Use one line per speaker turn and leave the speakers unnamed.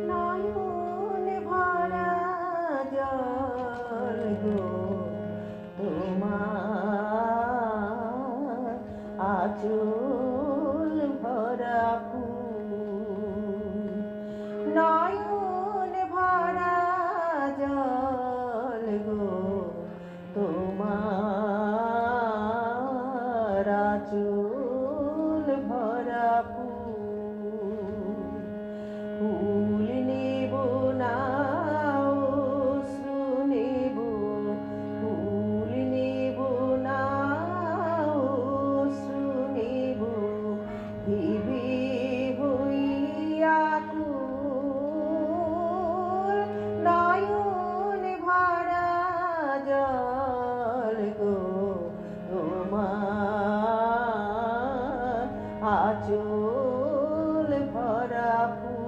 নয়ন ভরা জল গো তোমার আঁচল ভরা ফুল। নয়ন ভরা জল গো তোমার আঁচল ভরা ফুল। ফুল নেব না অশ্রু নেব, ফুল নেব না অশ্রু নেব, ভেবে হইয়া কুল। নয়ন ভরা জল গো তোমার আঁচল ভরা ফুল।